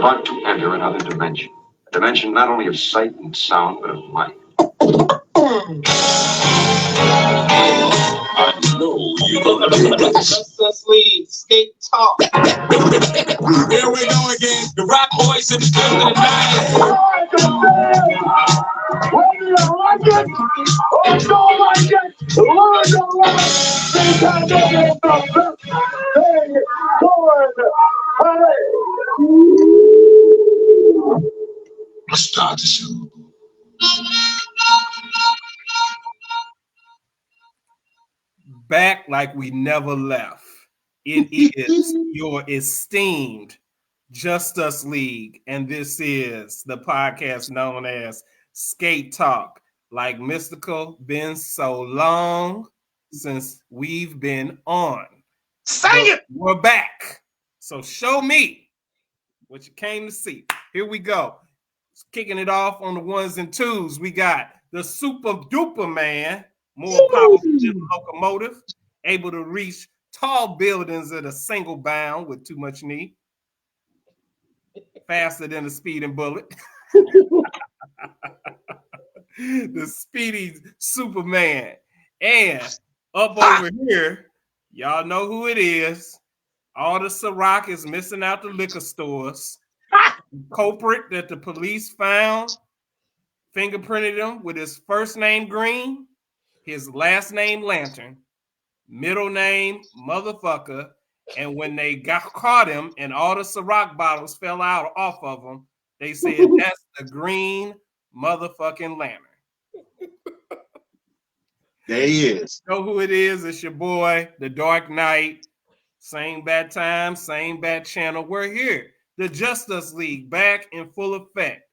about to enter another dimension. A dimension not only of sight and sound, but of mind. I know you're gonna do this. Let's leave. Skate talk. Here we go again. The Rock Boys in the building tonight. Whether you like it or don't like it, learn to love it. Because it is the best thing going. Let's start the show. Back like we never left. It is your esteemed Just Us League, and this is the podcast known as Skate Talk. Like Mystical, been so long since we've been on. Sing it! We're back. So show me what you came to see. Here we go. Kicking it off on the ones and twos. We got the super duper man, more powerful than a locomotive, able to reach tall buildings at a single bound with too much knee, faster than a speeding bullet. The speedy Superman. And up over here, y'all know who it is. All the Ciroc is missing out the liquor stores. Culprit that the police found, fingerprinted him with his first name Green, his last name Lantern, middle name Motherfucker, and when they caught him and all the Ciroc bottles fell out off of him, they said that's the Green Motherfucking Lantern. There he is. Know who it is? It's your boy, the Dark Knight. Same bad time, same bad channel. We're here. The Just Us League back in full effect.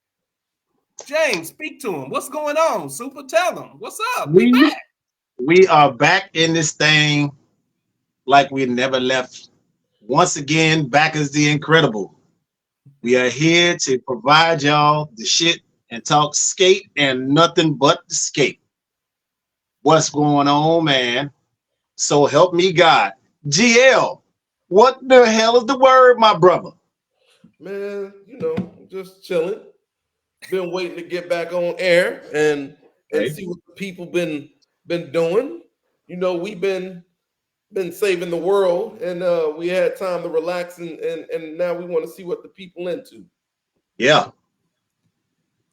James, speak to him. What's going on? Super, tell him. What's up? We back. We are back in this thing like we never left. Once again, back as the Incredible. We are here to provide y'all the shit and talk skate and nothing but the skate. What's going on, man? So help me God. GL, what the hell is the word, my brother? Man, just chilling. Been waiting to get back on air and see what the people been doing. We've been saving the world, and we had time to relax, and now we want to see what the people into. Yeah.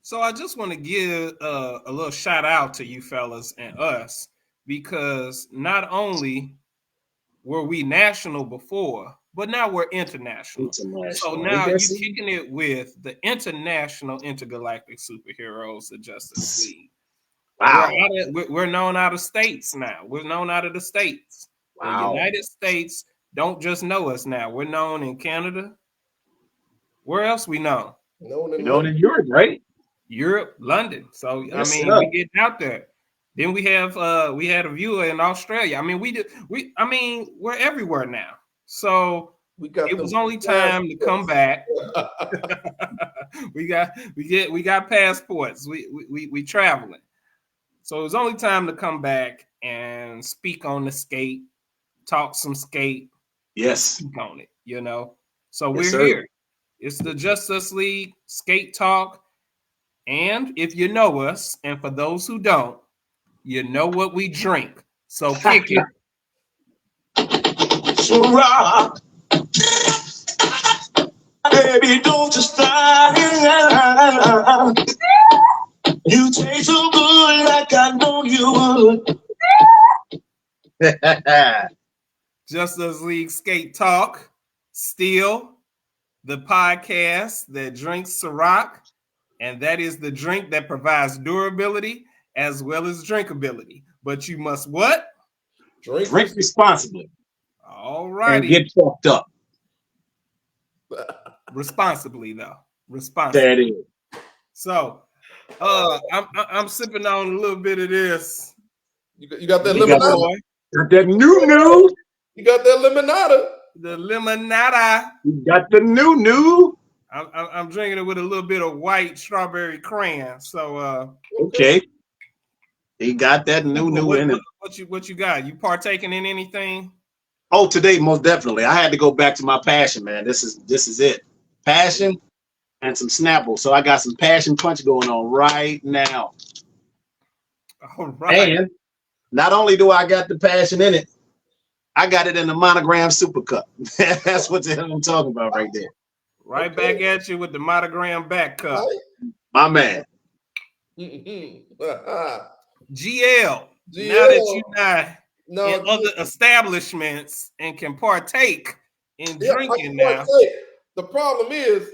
So I just want to give a little shout out to you fellas and us, because not only were we national before, but now we're international. So now you're kicking it with the international intergalactic superheroes, the Justice League. Wow. We're known out of states now. We're known out of the states. Wow. The United States don't just know us now. We're known in Canada. Where else we known? Known in Europe, right? Europe, London. So Yes, we get out there. Then we had a viewer in Australia. We're everywhere now. So it was only time to come back. we got passports. We traveling. So it was only time to come back and speak on the skate, talk some skate. Yes. Speak on it, So we're here. It's the Just Us League Skate Talk. And if you know us, and for those who don't, you know what we drink. So pick it. Ciroc. Baby, don't you stop. You taste so good like I know you would. Just Us League Skate Talk. Still the podcast that drinks Ciroc. And that is the drink that provides durability as well as drinkability. But you must what? Drink responsibly. All right. And get fucked up. Responsibly, though. Responsibly. That is. So, I'm sipping on a little bit of this. You got that limonada? Got that new. You got that limonada? The limonada. You got the new. I'm drinking it with a little bit of white strawberry crayon. So okay. He got that new in it. What you got? You partaking in anything? Oh, today most definitely. I had to go back to my passion, man. This is it. Passion and some Snapple. So I got some passion punch going on right now. All right. And not only do I got the passion in it, I got it in the Monogram Super Cup. That's what the hell I'm talking about right there. Right back at you with the Monogram back cup. My man. GL. GL. Now that you're not No, in other establishments and can partake in yeah, drinking I can now. partake. The problem is,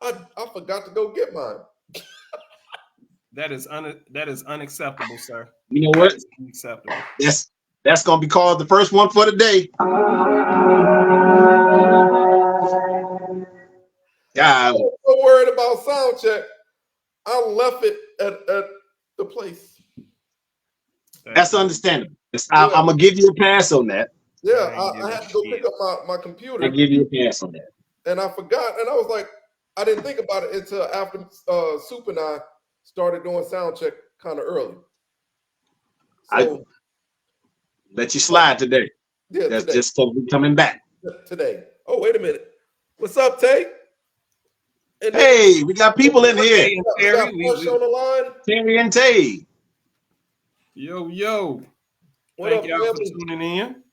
I forgot to go get mine. That is unacceptable, sir. You know what? That is unacceptable. That's gonna be called the first one for the day. Yeah. I'm so worried about sound check. I left it at the place. That's understandable. I'm gonna give you a pass on that. Yeah, I had to go pick up my computer. I give you a pass on that. And I forgot, and I was like, I didn't think about it until after Soup and I started doing sound check kind of early. So, let you slide today. Yeah, that's today. just we coming back Today. Oh, wait a minute. What's up, Tay? Hey, we got people in here. Terry, on the line. Terry and Tay. Yo. What Thank up, y'all for tuning in.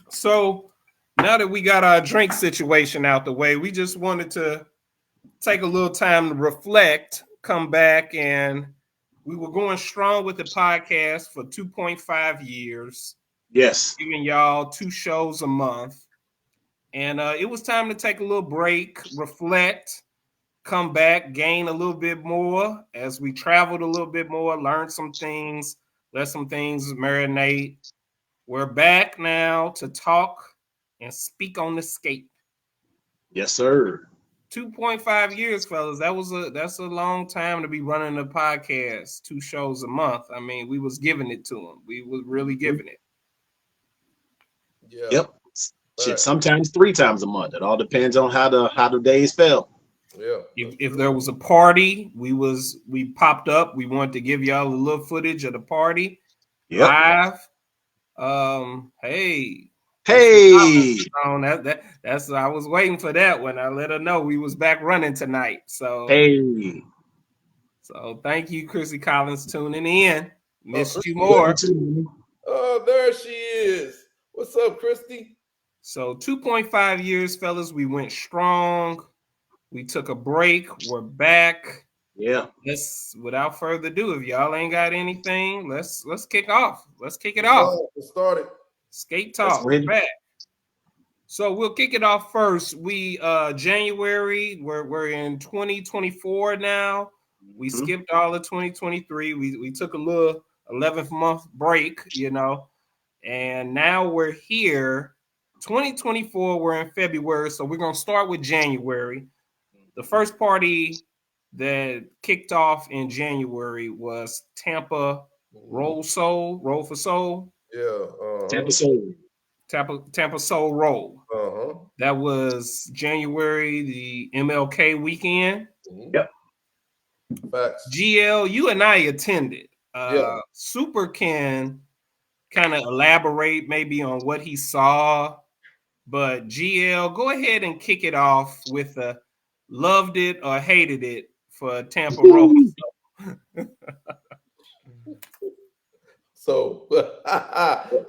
So now that we got our drink situation out the way, we just wanted to take a little time to reflect, come back, and we were going strong with the podcast for 2.5 years. Yes. Giving y'all 2 shows a month. And it was time to take a little break, reflect, come back, gain a little bit more as we traveled a little bit more, learned some things, let some things marinate. We're back now to talk and speak on the skate. Yes, sir. 2.5 years, fellas. That's a long time to be running a podcast, 2 shows a month. I mean, we was giving it to them. We was really giving it. Yeah. Yep. Shit, sometimes 3 times a month. It all depends on how the days fell. Yeah. If there was a party, we popped up. We wanted to give y'all a little footage of the party live. Hey. That's I was waiting for that one. I let her know we was back running tonight. So So thank you, Chrissy Collins, tuning in. Missed you more. Oh, there she is. What's up, Christy? So 2.5 years, fellas. We went strong. We took a break. We're back. Yeah. Let's, without further ado, if y'all ain't got anything, let's kick off. Let's kick it off. Let's start it. Skate talk. We're back. So we'll kick it off first. We January. We're in 2024 now. We skipped all of 2023. We took a little 11th month break, and now we're here. 2024. We're in February, so we're gonna start with January. The first party that kicked off in January was Tampa Roll for Soul. Yeah. Tampa Soul. Tampa Soul Roll. Uh-huh. That was January, the MLK weekend. Yep. Facts. GL, you and I attended. Super can kind of elaborate maybe on what he saw, but GL, go ahead and kick it off with a loved it or hated it for Tampa Roll. So,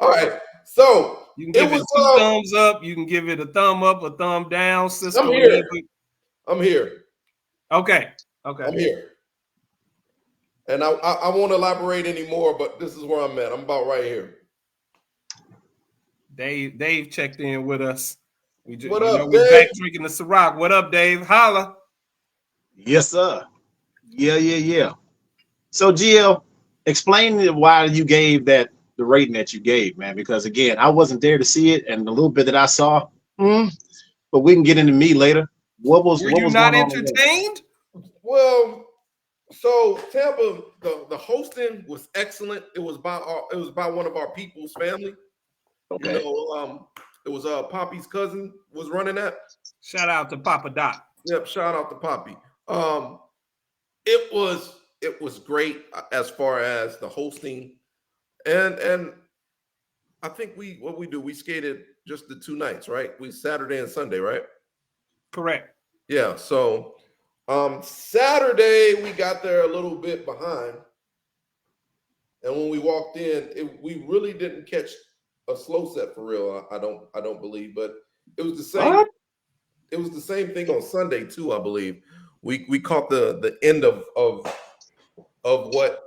all right. So you can give it 2 thumbs up. You can give it a thumb up, a thumb down. Sister, I'm here. Okay. I'm here. And I won't elaborate anymore, but this is where I'm at. I'm about right here. Dave checked in with us. What up, we're Dave? back drinking the Ciroc. What up, Dave? Holla. Yes, sir. Yeah. So, GL, explain why you gave the rating that you gave, man. Because again, I wasn't there to see it, and the little bit that I saw, but we can get into me later. Were you not entertained? Well, so Tampa, the hosting was excellent. It was by one of our people's family. Okay. It was Poppy's cousin was running that. Shout out to Papa Doc. Yep, shout out to Poppy. It was great as far as the hosting, and I think we skated just the 2 nights, right? We Saturday and Sunday, right? Correct. Yeah. So Saturday we got there a little bit behind, and when we walked in, we really didn't catch a slow set for real. I don't believe, but it was the same. What? It was the same thing on Sunday too. I believe we caught the end of what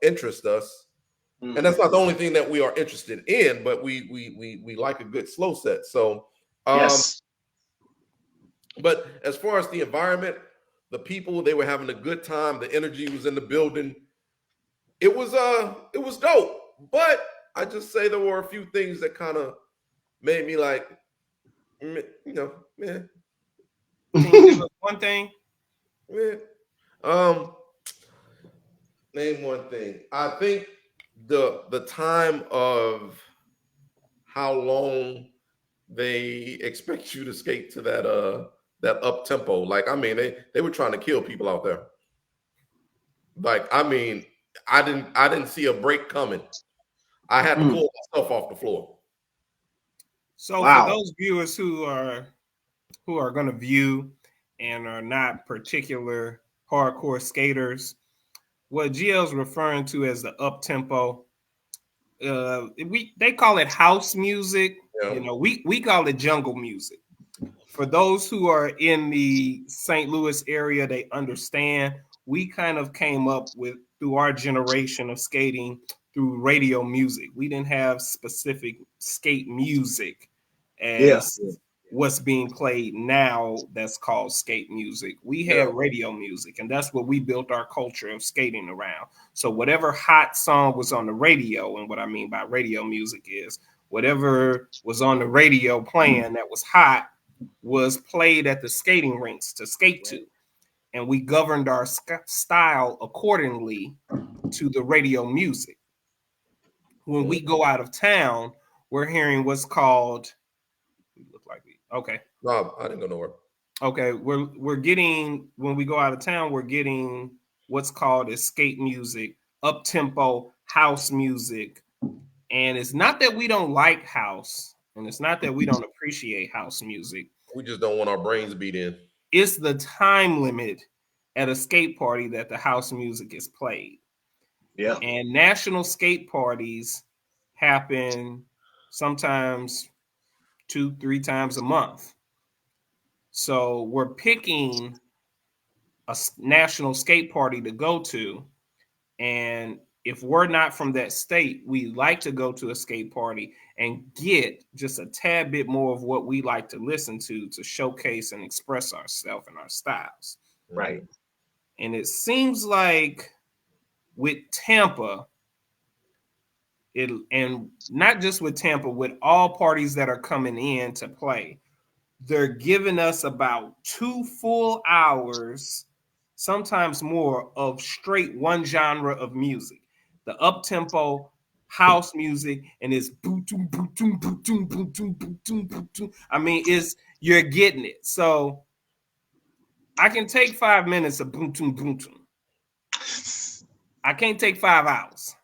interests us, and that's not the only thing that we are interested in. But we like a good slow set. So Yes. but as far as the environment, the people, they were having a good time. The energy was in the building. It was dope. But I just say there were a few things that kind of made me like, man. Can you give us one thing? Name one thing. I think the time of how long they expect you to skate to that up tempo. Like, I mean, they were trying to kill people out there. Like, I mean, I didn't see a break coming. I had to pull myself off the floor. So Wow. for those viewers who are going to view and are not particular hardcore skaters, what GL's referring to as the up tempo, they call it house music. Yeah. You know, we call it jungle music. For those who are in the St. Louis area, they understand. We kind of came up with, through our generation of skating, through radio music. We didn't have specific skate music as what's being played now that's called skate music. We had radio music, and that's what we built our culture of skating around. So whatever hot song was on the radio, and what I mean by radio music is whatever was on the radio playing that was hot was played at the skating rinks to skate to. And we governed our style accordingly to the radio music. When we go out of town, we're hearing what's called, okay. No, I didn't go nowhere. Okay, we're getting, when we go out of town, we're getting what's called skate music, up tempo house music. And it's not that we don't like house, and it's not that we don't appreciate house music. We just don't want our brains beat in. It's the time limit at a skate party that the house music is played. Yeah. And national skate parties happen sometimes 2-3 times a month. So we're picking a national skate party to go to. And if we're not from that state, we like to go to a skate party and get just a tad bit more of what we like to listen to showcase and express ourselves and our styles. Right. And it seems like with Tampa, and not just with Tampa, with all parties that are coming in to play, they're giving us about 2 full hours, sometimes more, of straight one genre of music. The up-tempo house music, and it's boom-toom, boom-toom, boom-toom, boom-toom, boom-toom, boom-toom. I mean, you're getting it. So I can take 5 minutes of boom-toom, boom-toom. I can't take 5 hours.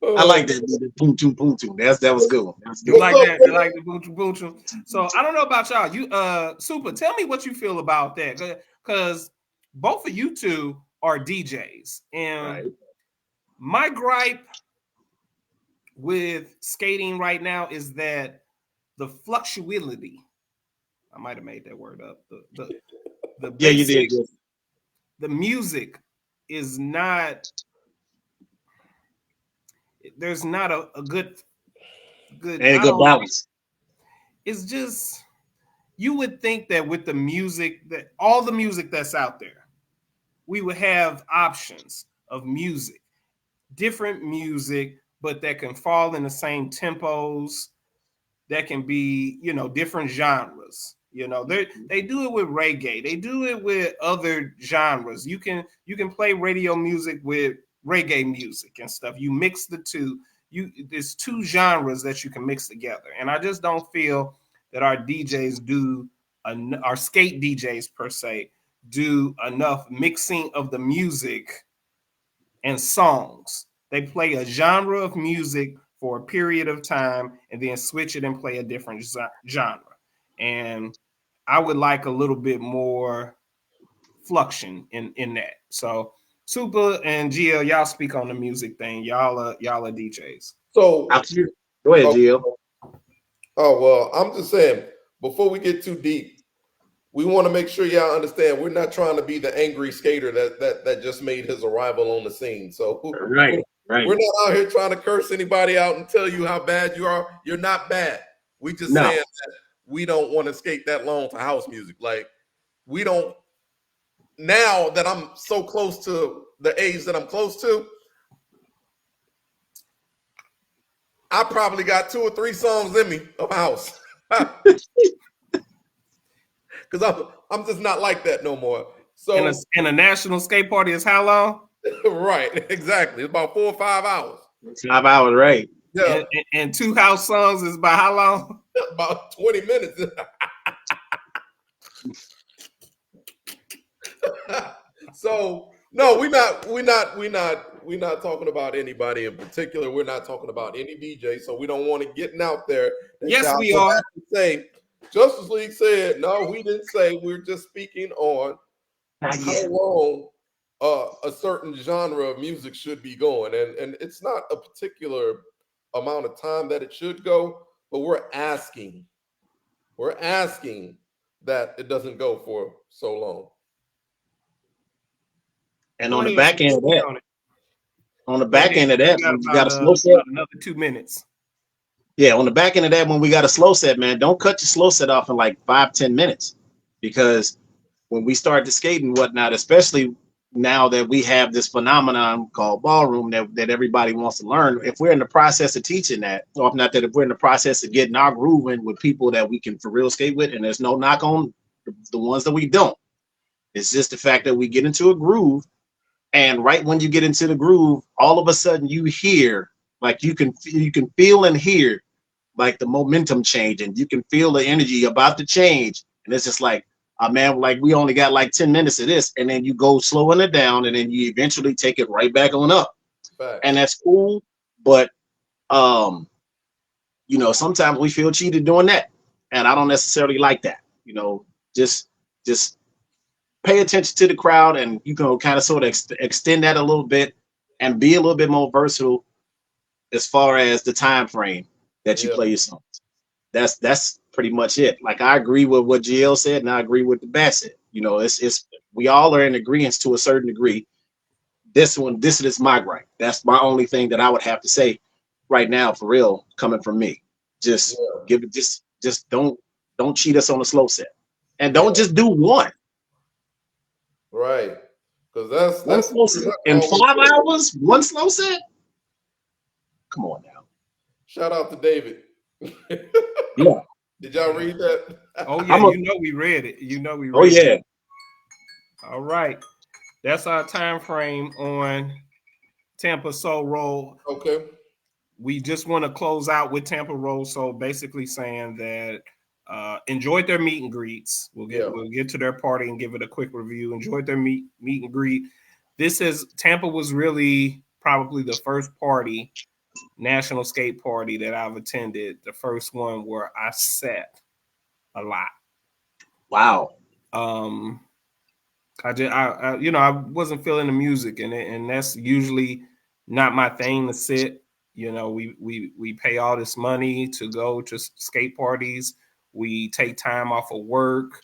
I like that. Boom, boom, boom, boom. That was good. You like that? You like the boom, boom, boom. So I don't know about y'all. You, Super, tell me what you feel about that, because both of you two are DJs, and my gripe with skating right now is that the fluctuability. I might have made that word up. The basic, yeah, you did. The music is not. There's not a good and a good balance. It's just, you would think that with the music, that all the music that's out there, we would have options of music, different music, but that can fall in the same tempos, that can be, different genres. They do it with reggae. They do it with other genres. You can play radio music with reggae music and stuff. You mix the two. There's 2 genres that you can mix together. And I just don't feel that our DJs our skate DJs per se, do enough mixing of the music and songs. They play a genre of music for a period of time and then switch it and play a different genre. And I would like a little bit more fluxion in that. So Super and GL, y'all speak on the music thing. Y'all are DJs. So, Go ahead, oh, Gio. well, I'm just saying, before we get too deep, we want to make sure y'all understand we're not trying to be the angry skater that just made his arrival on the scene. So Right. we're not out here trying to curse anybody out and tell you how bad you are. You're not bad. We just No. saying that we don't want to skate that long to house music. Like, we don't. Now that I'm so close to the age that I'm close to, I probably got 2 or 3 songs in me of house. Because I'm just not like that no more. So and a national skate party is how long? right, exactly. It's about 4 or 5 hours. 5 hours, right? Yeah, And 2 house songs is by how long? about 20 minutes. So no, we're not talking about anybody in particular. We're not talking about any DJ. So we don't want to getting out there. Yes, we are. Say Justice League said no. We didn't say. We're just speaking on how long a certain genre of music should be going, and it's not a particular amount of time that it should go, but we're asking that it doesn't go for so long. And on the back end of that, when you got a slow set, another 2 minutes. Yeah, on the back end of that, when we got a slow set, man, don't cut your slow set off in like 5-10 minutes, because when we start to skate and whatnot, especially now that we have this phenomenon called ballroom that everybody wants to learn, if we're in the process of teaching that, or if not that, if we're in the process of getting our groove in with people that we can for real skate with, and there's no knock on the ones that we don't, it's just the fact that we get into a groove, and right when you get into the groove, all of a sudden you hear, like you can feel and hear like the momentum change, and you can feel the energy about to change, and it's just like, man, like we only got like 10 minutes of this, and then you go slowing it down, and then you eventually take it right back on up. Fact. And that's cool, but you know, sometimes we feel cheated doing that, and I don't necessarily like that. You know, just pay attention to the crowd, and you can kind of sort of extend that a little bit and be a little bit more versatile as far as the time frame that you play your songs. That's pretty much it. Like, I agree with what GL said, and I agree with the Bat said. You know, it's we all are in agreement to a certain degree. This is my gripe. That's my only thing that I would have to say right now, for real, coming from me. Just give it, just don't cheat us on a slow set, and don't just do one. Right, because that's slow set in 5 hours. One slow set. Come on now. Shout out to David. Yeah. Did y'all read that? Oh yeah, you know we read it. Oh yeah. All right, that's our time frame on Tampa Soul Roll. Okay. We just want to close out with Tampa Roll Soul, basically saying that enjoyed their meet and greets. We'll get to their party and give it a quick review. Enjoyed their meet and greet. Tampa was really probably the first national skate party that I've attended. The first one where I sat a lot. Wow. I wasn't feeling the music, and that's usually not my thing to sit. You know, we pay all this money to go to skate parties. We take time off of work.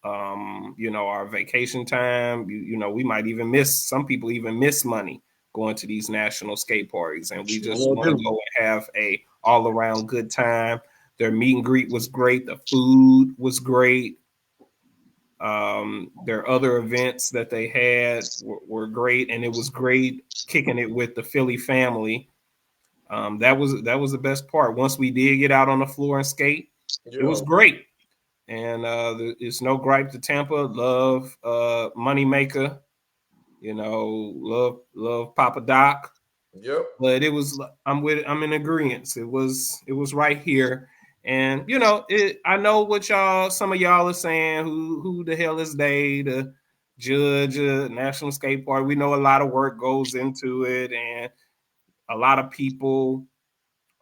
Our vacation time. We might even some people even miss money going to these national skate parties, and we just want to go and have a all around good time. Their meet and greet was great. The food was great. Their other events that they had were great, and it was great kicking it with the Philly family. That was the best part. Once we did get out on the floor and skate, it was great. And it's no gripe to Tampa. Love Moneymaker. Love Papa Doc. Yep. But I'm in agreement. It was right here. And I know some of y'all are saying, who the hell is they to judge a national skate party? We know a lot of work goes into it, and a lot of people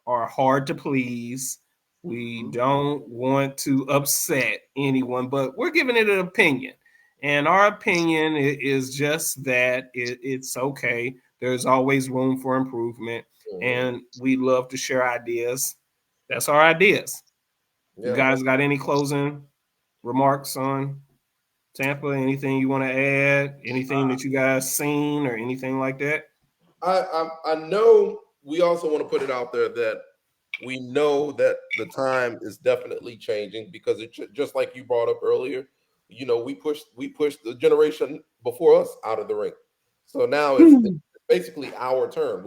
are hard to please. We don't want to upset anyone, but we're giving it an opinion. And our opinion is just that it's okay. There's always room for improvement. And we love to share ideas. That's our ideas. Yeah. You guys got any closing remarks on Tampa? Anything you want to add? Anything that you guys seen or anything like that? I know we also want to put it out there that we know that the time is definitely changing because it just like you brought up earlier, we pushed the generation before us out of the ring. So now it's basically our turn.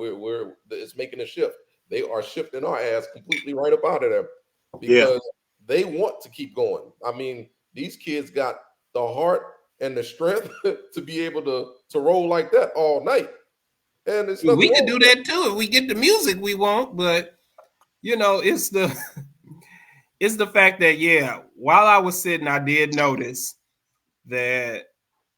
It's making a shift. They are shifting our ass completely right up out of there because they want to keep going. I mean, these kids got the heart and the strength to be able to roll like that all night. And it's we could do that too if we get the music we want, but it's the it's the fact that while I was sitting, I did notice that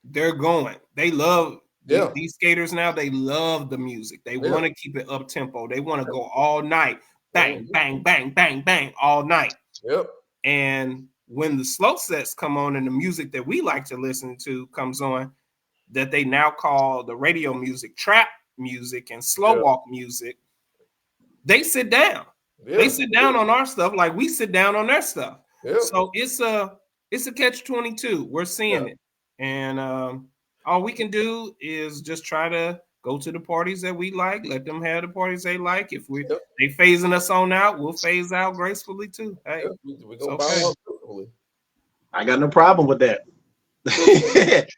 they're going. They love these skaters now. They love the music. They want to keep it up tempo. They want to go all night, bang, bang, bang, bang, bang, all night. Yep. And when the slow sets come on and the music that we like to listen to comes on, that they now call the radio music trap music and slow walk music, they sit down. They sit down on our stuff like we sit down on their stuff. So it's a catch-22. We're seeing it. And all we can do is just try to go to the parties that we like, let them have the parties they like. If they phasing us on out, we'll phase out gracefully too. Hey, we're gonna buy out. I got no problem with that.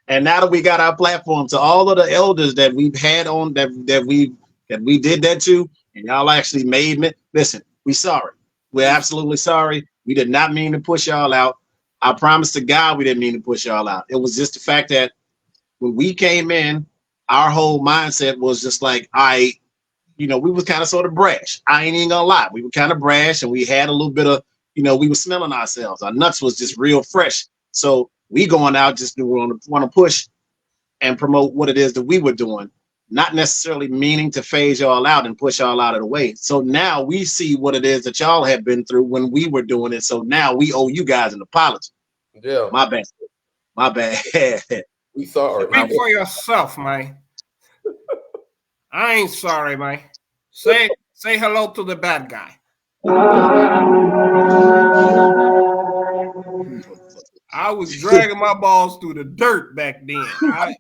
And now that we got our platform, to all of the elders that we've had on that we did that to, and y'all actually made me listen. We sorry. We're absolutely sorry. We did not mean to push y'all out. I promise to God we didn't mean to push y'all out. It was just the fact that when we came in, our whole mindset was just like, we was kind of sort of brash. I ain't even gonna lie. We were kind of brash and we had a little bit of, we were smelling ourselves. Our nuts was just real fresh. So we going out just to want to push and promote what it is that we were doing, not necessarily meaning to phase y'all out and push y'all out of the way. So now we see what it is that y'all have been through when we were doing it. So now we owe you guys an apology. Yeah. My bad. My bad. We sorry. Speak for yourself, man. I ain't sorry, man. Say hello to the bad guy. I was dragging my balls through the dirt back then. I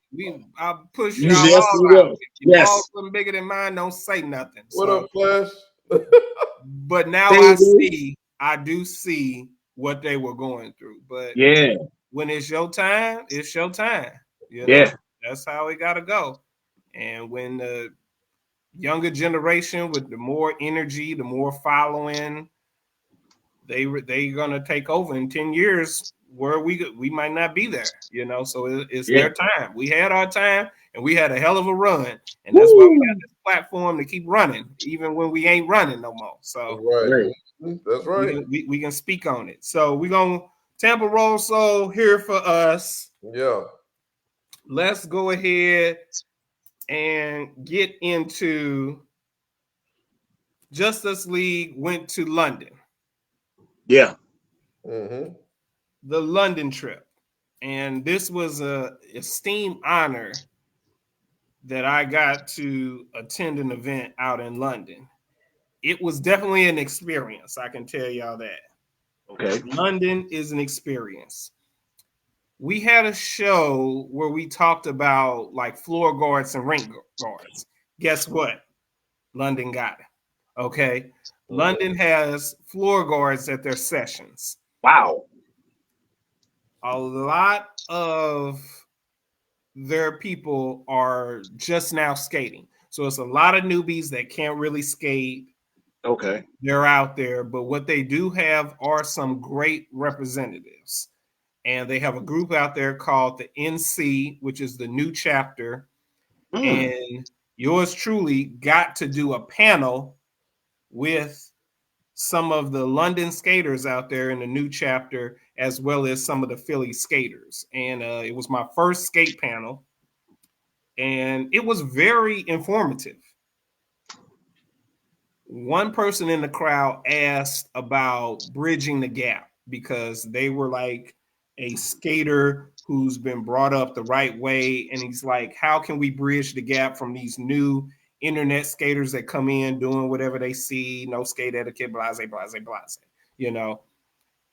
pushed y'all all out. Your balls wasn't bigger than mine. Don't say nothing. What up, Flash? But now I do see what they were going through. But when it's your time, it's your time. That's how it got to go. And when the younger generation with the more energy, the more following, they gonna take over in 10 years. Where we might not be there, so it's their time. We had our time and we had a hell of a run, and that's why we got this platform to keep running, even when we ain't running no more. So that's right. We can speak on it. So we're gonna Tampa Roll Soul here for us. Yeah. Let's go ahead and get into Justice League went to London. Yeah. Mm-hmm. The London trip. And this was a esteemed honor that I got to attend an event out in London. It was definitely an experience. I can tell y'all that. Okay. London is an experience. We had a show where we talked about like floor guards and ring guards. Guess what? London got it. Okay. London has floor guards at their sessions. Wow. A lot of their people are just now skating. So it's a lot of newbies that can't really skate. Okay. They're out there, but what they do have are some great representatives. And they have a group out there called the NC, which is the new chapter. And yours truly got to do a panel with some of the London skaters out there in the new chapter, as well as some of the Philly skaters. And it was my first skate panel. And it was very informative. one person in the crowd asked about bridging the gap because they were like a skater who's been brought up the right way. And he's like, how can we bridge the gap from these new internet skaters that come in doing whatever they see, no skate etiquette, blase, blase, blase, you know?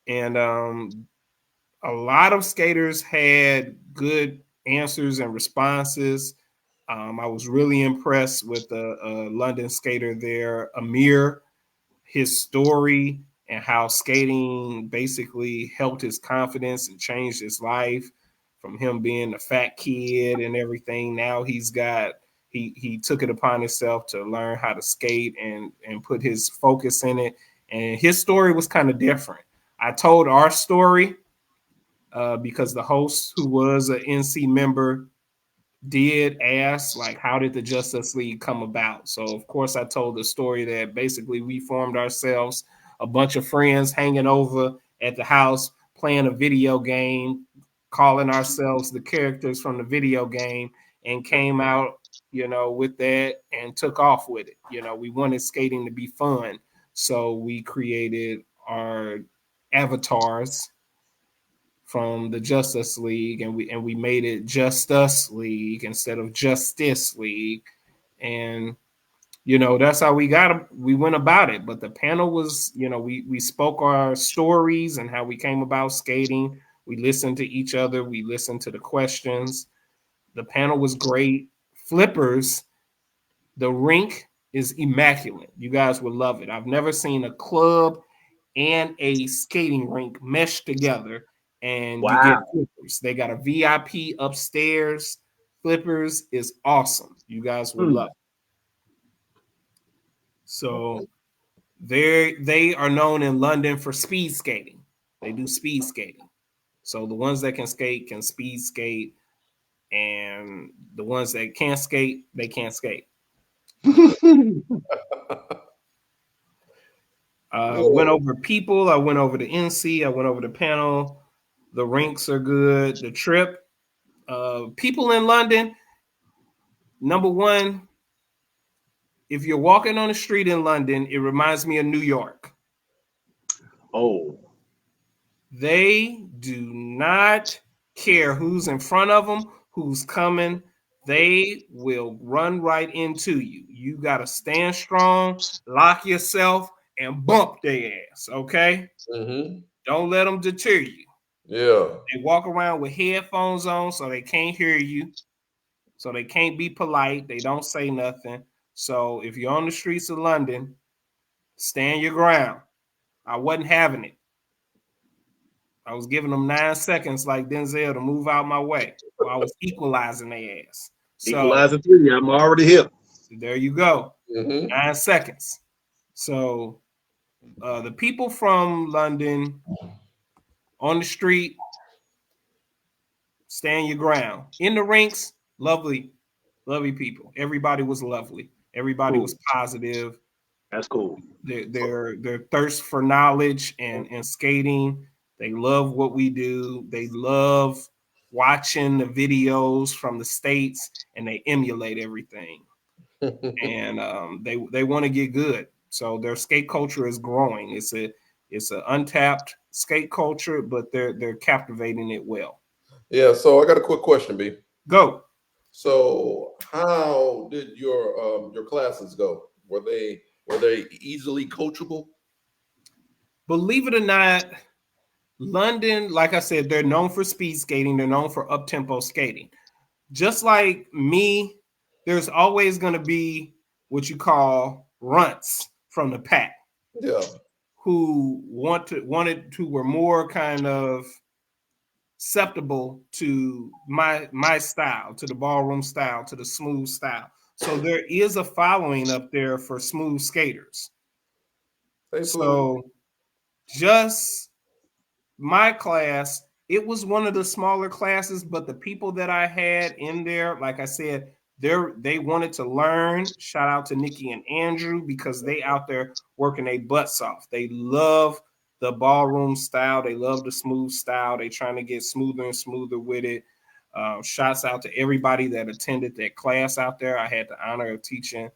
And a lot of skaters had good answers and responses. I was really impressed with the London skater there, Amir, his story and how skating basically helped his confidence and changed his life from him being a fat kid and everything. Now he took it upon himself to learn how to skate and put his focus in it. And his story was kind of different. I told our story because the host, who was an NC member, did ask, like, how did the Justice League come about? So of course I told the story that basically we formed ourselves a bunch of friends hanging over at the house playing a video game, calling ourselves the characters from the video game, and came out, you know, with that and took off with it. You know, we wanted skating to be fun, so we created our avatars from the Justice League, and we made it Just Us League instead of Justice League. And you know, that's how we went about it. But the panel was, you know, we spoke our stories and how we came about skating. We listened to each other, we listened to the questions. The panel was great. Flippers, the rink is immaculate. You guys will love it. I've never seen a club and a skating rink meshed together, and you get flippers. They got a VIP upstairs. Flippers is awesome. You guys will love it. So they are known in London for speed skating. They do speed skating. So the ones that can skate can speed skate, and the ones that can't skate, they can't skate. Went over people. I went over the NC. I went over the panel. The rinks are good. The trip. People in London, number one, if you're walking on the street in London, it reminds me of New York. Oh. They do not care who's in front of them, who's coming. They will run right into you. You got to stand strong, lock yourself, and bump their ass, okay? Mm-hmm. Don't let them deter you. Yeah. They walk around with headphones on so they can't hear you. So they can't be polite. They don't say nothing. So if you're on the streets of London, stand your ground. I wasn't having it. I was giving them 9 seconds like Denzel to move out my way. I was equalizing their ass. So Equalizing 3, I'm already here. there you go. Mm-hmm. 9 seconds. So the people from London on the street, stand your ground. In the rinks, lovely people. Everybody was lovely. Everybody was positive. That's cool. Their thirst for knowledge and skating. They love what we do. They love watching the videos from the States, and they emulate everything. And they want to get good. So their skate culture is growing. It's an untapped skate culture, but they're captivating it well. Yeah. So I got a quick question, B. Go. So how did your classes go? Were they easily coachable? Believe it or not, London, like I said, they're known for speed skating. They're known for up-tempo skating. Just like me, there's always going to be what you call runts from the pack. Yeah. Who were more kind of acceptable to my style, to the ballroom style, to the smooth style. So there is a following up there for smooth skaters. So just my class, it was one of the smaller classes, but the people that I had in there, like I said, they wanted to learn. Shout out to Nikki and Andrew, because they out there working their butts off. They love the ballroom style. They love the smooth style. They trying to get smoother and smoother with it. Shouts out to everybody that attended that class out there. I had the honor of teaching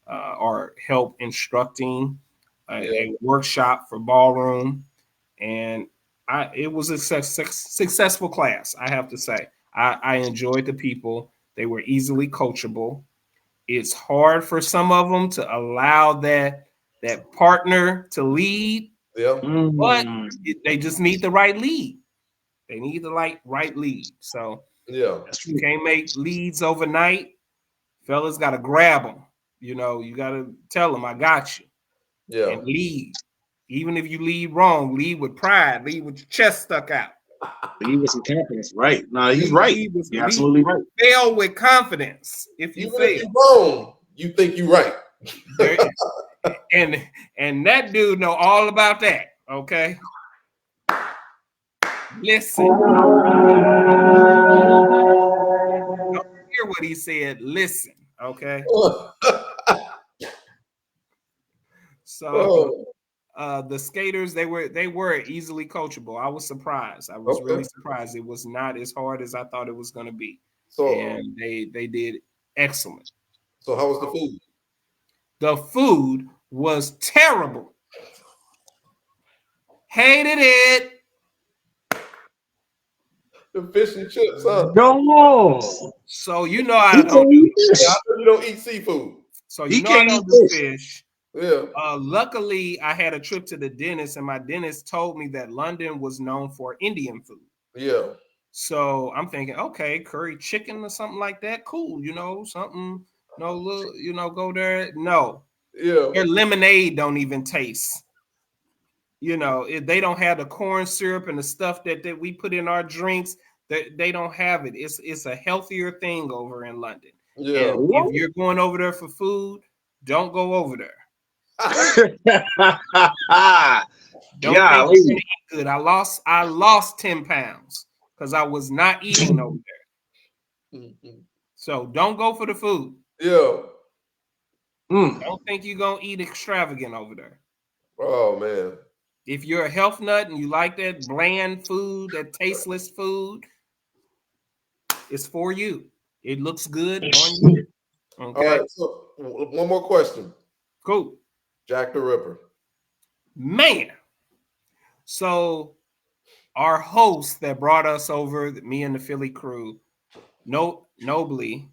or help instructing a workshop for ballroom, and it was a successful class. I have to say, I enjoyed the people. They were easily coachable. It's hard for some of them to allow that partner to lead, Yeah. but they just need the right lead. They need the right lead. So Yeah. you can't make leads overnight. Fellas got to grab them. You know, you got to tell them, I got you. Yeah. And lead. Even if you lead wrong, lead with pride. Lead with your chest stuck out. Lead with some confidence. Right. No, he's right. You're absolutely right. Fail with confidence. If you Even fail. if you're wrong, you think you're right. and that dude know all about that. Okay. Listen. Don't hear what he said. Listen. Okay. So the skaters, they were easily coachable. I was surprised. I was really surprised. It was not as hard as I thought it was going to be. So and they did excellent. So how was the food? The food was terrible. Hated it. The fish and chips, huh? No. So you know I don't do I know you don't eat seafood. So you know I don't do fish. Yeah. Luckily, I had a trip to the dentist, and my dentist told me that London was known for Indian food. Yeah. So I'm thinking, okay, curry chicken or something like that. Cool, you know, something. No, look, you know, go there. No. Yeah. Their lemonade don't even taste. You know, if they don't have the corn syrup and the stuff that we put in our drinks, they don't have it. It's a healthier thing over in London. Yeah. And if you're going over there for food, don't go over there. Don't think you're gonna eat good. I lost 10 pounds because I was not eating over there. So don't go for the food. Yeah. Don't think you're gonna eat extravagant over there. Oh man. If you're a health nut and you like that bland food, that tasteless food, it's for you. It looks good on you. Okay. All right. So one more question. Cool. Jack the Ripper. Man. So our host that brought us over, me and the Philly crew, Nobly,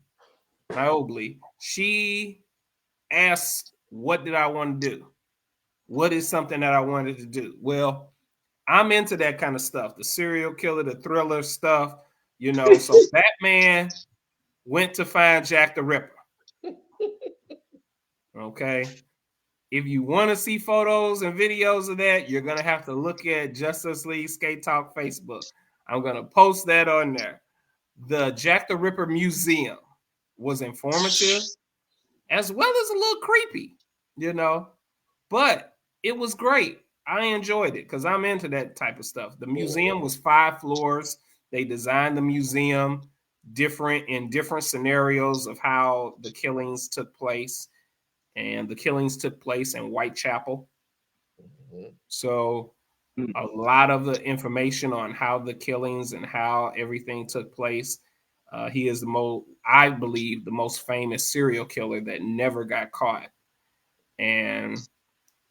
she asked, what did I want to do? What is something that I wanted to do? Well, I'm into that kind of stuff, the serial killer, the thriller stuff, you know. So Batman went to find Jack the Ripper. Okay. If you want to see photos and videos of that, you're going to have to look at Justice League Skate Talk Facebook. I'm going to post that on there. The Jack the Ripper Museum was informative as well as a little creepy, you know, but it was great. I enjoyed it because I'm into that type of stuff. The museum was 5 floors. They designed the museum in different scenarios of how the killings took place. And the killings took place in Whitechapel. So a lot of the information on how the killings and how everything took place. He is I believe, the most famous serial killer that never got caught. And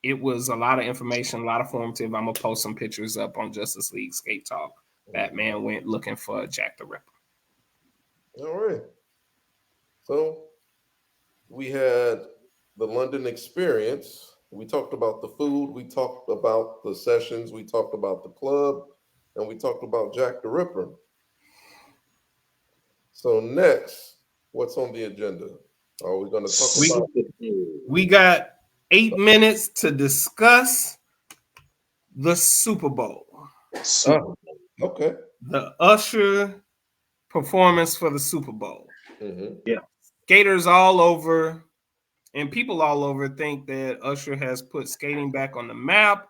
it was a lot of information, a lot of formative. I'm going to post some pictures up on Justice League Skate Talk. Batman went looking for Jack the Ripper. All right. So we had the London experience. We talked about the food. We talked about the sessions. We talked about the club. And we talked about Jack the Ripper. So next, what's on the agenda? Are we going to talk about? We got 8 minutes to discuss the Super Bowl. Okay. The Usher performance for the Super Bowl. Yeah. Skaters all over and people all over think that Usher has put skating back on the map.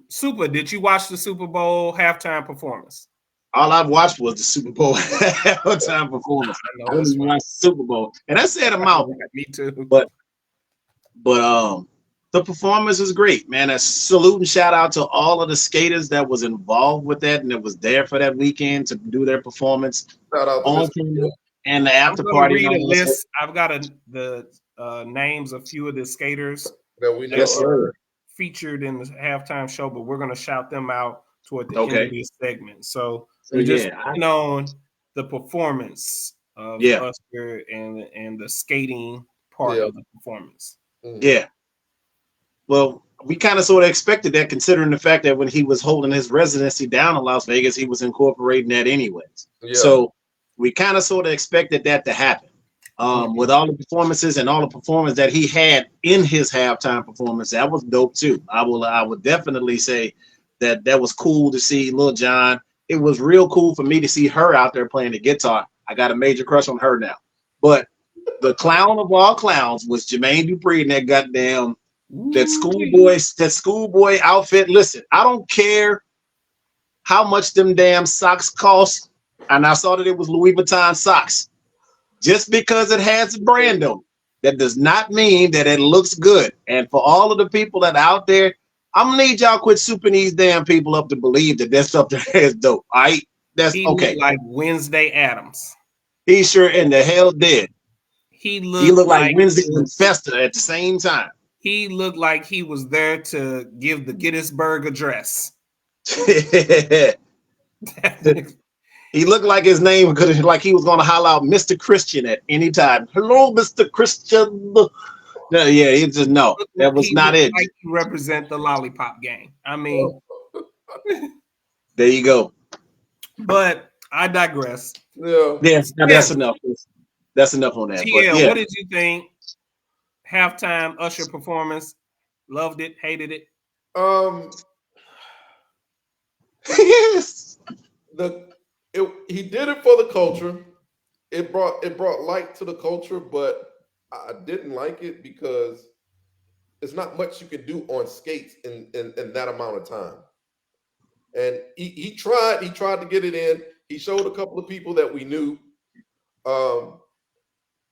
Super, did you watch the Super Bowl halftime performance? All I've watched was the Super Bowl halftime performance. I didn't even watch the Super Bowl, and I said them out. Me too. But the performance is great, man. A salute and shout out to all of the skaters that was involved with that and that was there for that weekend to do their performance. Shout out to on camera and the I'm after going to party. read a and all that. list. I've got the names of a few of the skaters that we know. Yes, sir. featured in the halftime show, but we're going to shout them out toward the end Okay. of this segment. So So, we're just yeah, putting on the performance of Yeah. Usher and the skating part Yeah. of the performance. yeah. Well, we kind of sort of expected that, considering the fact that when he was holding his residency down in Las Vegas, he was incorporating that anyways. Yeah. So we kind of sort of expected that to happen. With all the performances and all the performance that he had in his halftime performance, that was dope too. I would definitely say that was cool to see Lil Jon. It was real cool for me to see her out there playing the guitar. I got a major crush on her now. But the clown of all clowns was Jermaine Dupri in that goddamn that schoolboy outfit. Listen, I don't care how much them damn socks cost, and I saw that it was Louis Vuitton socks. Just because it has a brand on it, that does not mean that it looks good. And for all of the people that are out there, I'm gonna need y'all quit souping these damn people up to believe that that stuff there is dope. All right, that's He okay. looked like Wednesday Adams. He sure in the hell did. He He looked like Wednesday he and was- Festa at the same time. He looked like he was there to give the Gettysburg Address. He looked like his name could like he was going to holler out Mr. Christian at any time. Hello, Mr. Christian. No, yeah, he just no. That was He not looked it. Like he represent the lollipop gang. I mean, There you go. but I digress. Yeah. Yes, now that's enough. That's enough on that. But TL, yeah. what did you think? Halftime Usher performance. Loved it, hated it. Yes. He did it for the culture. It brought light to the culture, but I didn't like it because there's not much you can do on skates in that amount of time. And he tried to get it in. He showed a couple of people that we knew.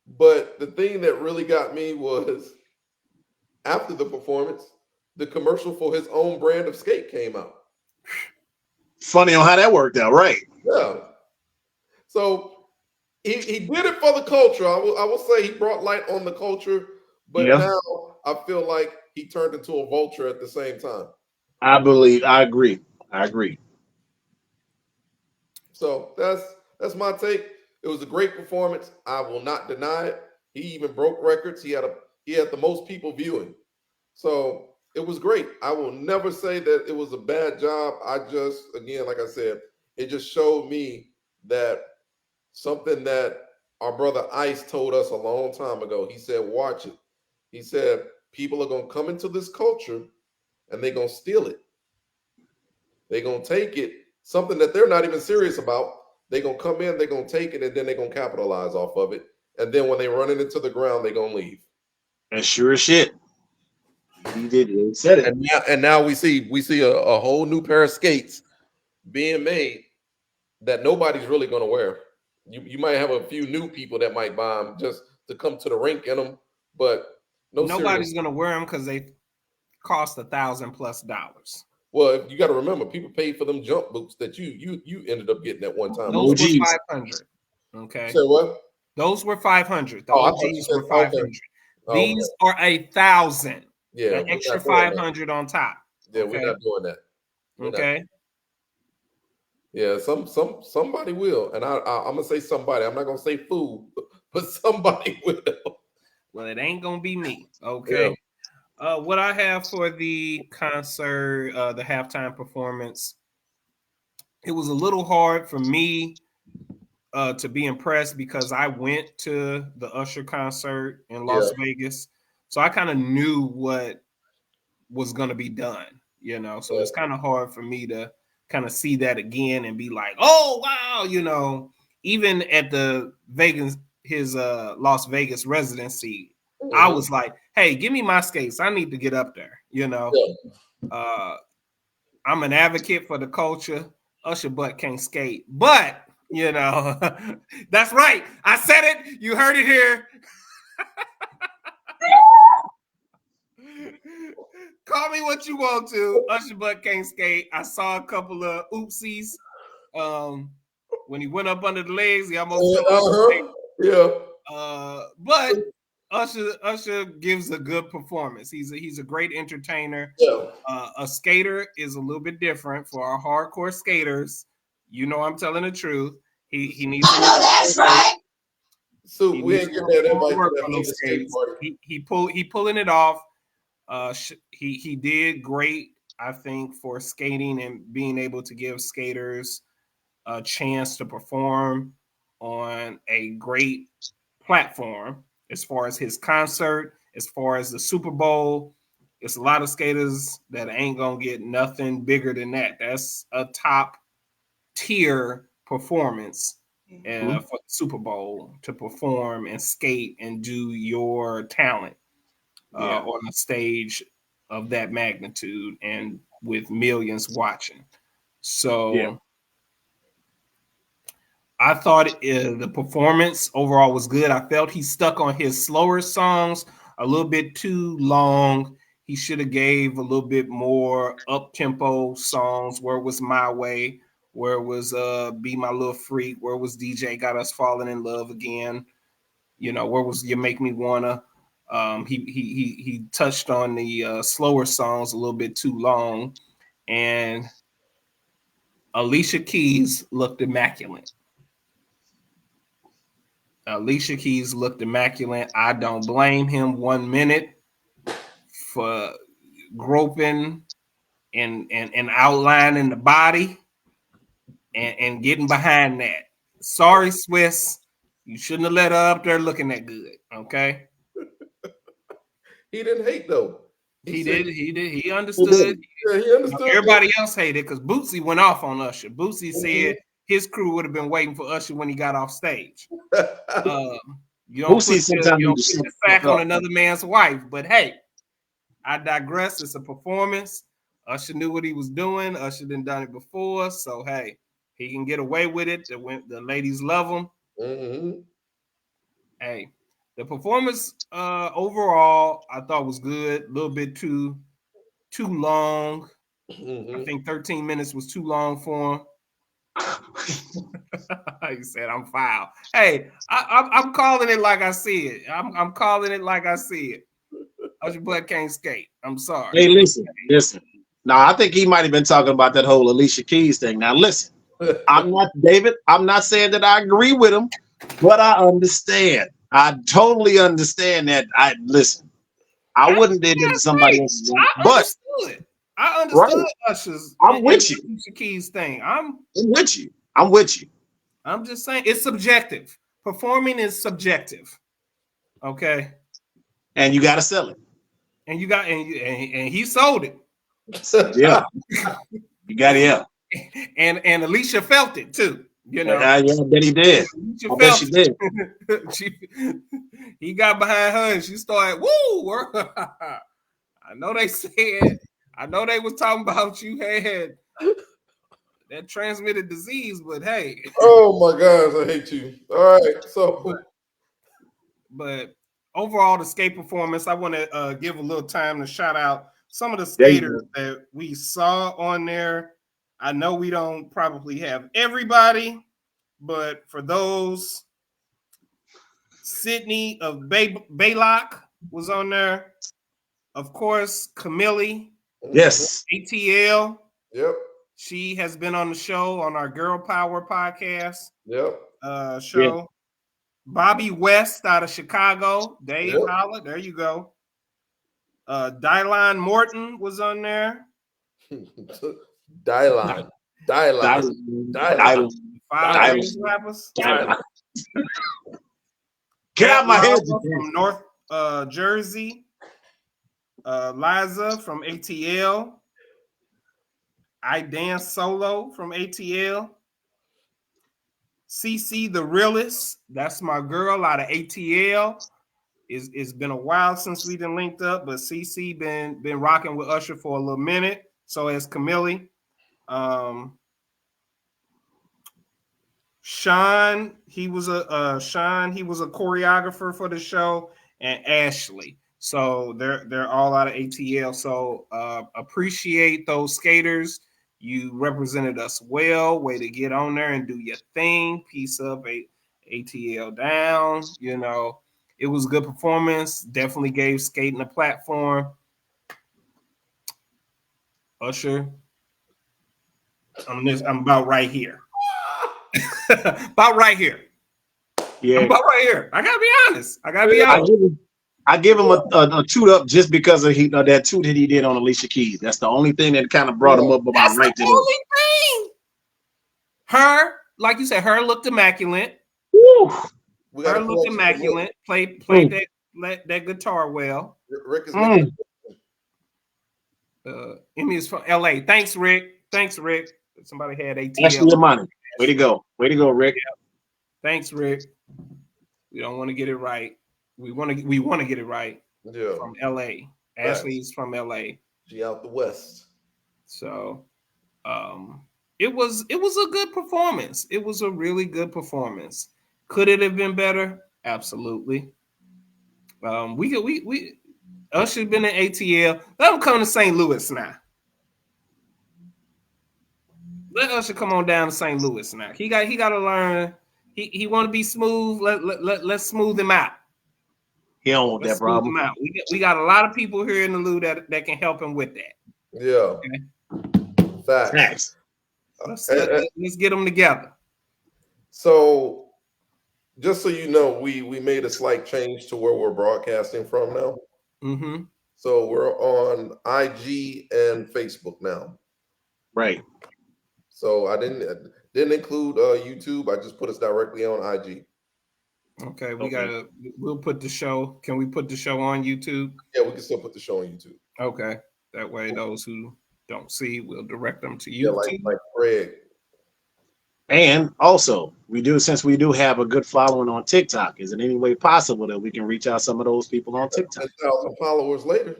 But the thing that really got me was after the performance, the commercial for his own brand of skate came out. Funny on how that worked out, right? Yeah. So he did it for the culture. I will say he brought light on the culture, but Yeah. now I feel like he turned into a vulture at the same time. I agree. So that's my take. It was a great performance. I will not deny it. He even broke records. He had the most people viewing. So it was great. I will never say that it was a bad job. I just, again, like I said, it just showed me that something that our brother Ice told us a long time ago. He said, watch it. He said, people are going to come into this culture and they're going to steal it. They're going to take it, something that they're not even serious about. They're going to come in, they're going to take it, and then they're going to capitalize off of it. And then when they run it into the ground, they're going to leave. And sure as shit. He did. He said it. And now we see a whole new pair of skates being made that nobody's really going to wear. You might have a few new people that might buy them just to come to the rink in them, but Nobody's gonna wear them because they cost $1,000+. Well, you got to remember, people paid for them jump boots that you ended up getting at one time. Those were geez. 500. Okay. So what? Those were 500. Oh, I Those thought you said were 500. Okay. These are 1,000. Yeah, An we're extra not doing that. 500 on top. Yeah, Okay. we're not doing that. We're not. Okay. Yeah, somebody will, and I'm gonna say somebody. I'm not gonna say fool, but somebody will. Well, it ain't gonna be me. Okay. What I have for the concert, the halftime performance, it was a little hard for me to be impressed because I went to the Usher concert in Las Vegas, so I kind of knew what was going to be done, you know. So it's kind of hard for me to kind of see that again and be like, oh wow, you know. Even at the his Las Vegas residency, I was like, hey, give me my skates. I need to get up there, you know. I'm an advocate for the culture. Usher butt can't skate, but you know, that's right. I said it. You heard it here. Call me what you want to. Usher butt can't skate. I saw a couple of oopsies. When he went up under the legs, he almost Yeah. But Usher gives a good performance. He's a great entertainer. Yeah. A skater is a little bit different for our hardcore skaters. You know, I'm telling the truth. He needs. That's right. So he we needs ain't getting that more invite work to that on those Vegas skate skates. party. He pulling it off. He did great, I think, for skating and being able to give skaters a chance to perform on a great platform. As far as his concert, as far as the Super Bowl, it's a lot of skaters that ain't gonna get nothing bigger than that. That's a top tier performance for the Super Bowl, to perform and skate and do your talent on a stage of that magnitude and with millions watching. So I thought the performance overall was good. I felt he stuck on his slower songs a little bit too long. He should have gave a little bit more up-tempo songs. Where was My Way? Where was Be My Little Freak? Where was DJ Got Us Falling in Love Again? You know, where was You Make Me Wanna? He touched on the slower songs a little bit too long, and Alicia Keys looked immaculate. Alicia Keys looked immaculate. I don't blame him 1 minute for groping and outlining the body and getting behind that. Sorry, Swiss. You shouldn't have let her up there looking that good. Okay. He didn't hate though. He did. He understood. Yeah, he understood. Everybody else hated because Bootsy went off on Usher. Bootsy said his crew would have been waiting for Usher when he got off stage. You don't put the sack on another man's wife, but hey, I digress. It's a performance. Usher knew what he was doing. Usher done it before, so hey, he can get away with it. The ladies love him. Mm-hmm. Hey, the performance overall I thought was good. A little bit too long. Mm-hmm. I think 13 minutes was too long for him. He said, "I'm foul." Hey, I'm calling it like I see it. I'm calling it like I see it. Usher Butt can't skate. I'm sorry. Hey, listen. Now, I think he might have been talking about that whole Alicia Keys thing. Now, listen. I'm not David. I'm not saying that I agree with him, but I understand. I totally understand that. I wouldn't do that to somebody else's wife. I understood Usher's. I'm with you. Alicia Keys thing. I'm with you. I'm with you. I'm just saying it's subjective. Performing is subjective. Okay. And you got to sell it. And you got and he sold it. Yeah. You got it. Yeah. And Alicia felt it too. You know. Yeah, I bet he did. I bet she did. He got behind her and she started, woo! I know they was talking about you had that transmitted disease, but hey. Oh my gosh, I hate you. All right, so but overall, the skate performance, I want to give a little time to shout out some of the skaters that we saw on there. I know we don't probably have everybody, but for those, Sydney of Baylock was on there. Of course, Camille. Yes. ATL. Yep. She has been on the show on our Girl Power podcast. Yep. Show. Yep. Bobby West out of Chicago. Dave Holler. There you go. Dylan Morton was on there. Dylan. Rappers. Get out my head. From North Jersey. Liza from ATL. I Dance Solo from ATL. CC the Realist. That's my girl out of ATL. It's been a while since we done linked up, but CC been rocking with Usher for a little minute. So has Camille. Sean, he was a choreographer for the show, and Ashley. So they're all out of ATL. So appreciate those skaters. You represented us well. Way to get on there and do your thing. Piece of ATL down. You know, it was a good performance. Definitely gave skating a platform. Usher, I'm about right here. About right here. Yeah, I'm about right here. I gotta be honest. I gotta be honest. I give him a toot up just because of that toot that he did on Alicia Keys. That's the only thing that kind of brought him up about That's right the to only thing. Her, like you said, her looked immaculate. Woo. Her looked immaculate. Played that guitar well. Rick is Emmy is from LA. Thanks, Rick. Somebody had ATL. That's your money. Way to go, Rick. Yeah. Thanks, Rick. We don't want to get it right. We want to get it right. Yeah. From LA. Ashley's from LA. She out the west. So, it was a good performance. It was a really good performance. Could it have been better? Absolutely. We Usher been in ATL. Let him come to St. Louis now. Let Usher come on down to St. Louis now. He got to learn. He want to be smooth. Let's smooth him out. He don't want that problem. We got a lot of people here in the Lou that can help him with that. Yeah. Okay. Facts. Let's get them together. So, just so you know, we made a slight change to where we're broadcasting from now. Mm-hmm. So we're on IG and Facebook now. Right. So I didn't include YouTube. I just put us directly on IG. Okay, we'll put the show. Can we put the show on YouTube? Yeah, we can still put the show on YouTube. Okay. That way those who don't see, we'll direct them to YouTube. Yeah, like Greg. And also, since we do have a good following on TikTok, is it any way possible that we can reach out some of those people on TikTok? 10,000 followers later.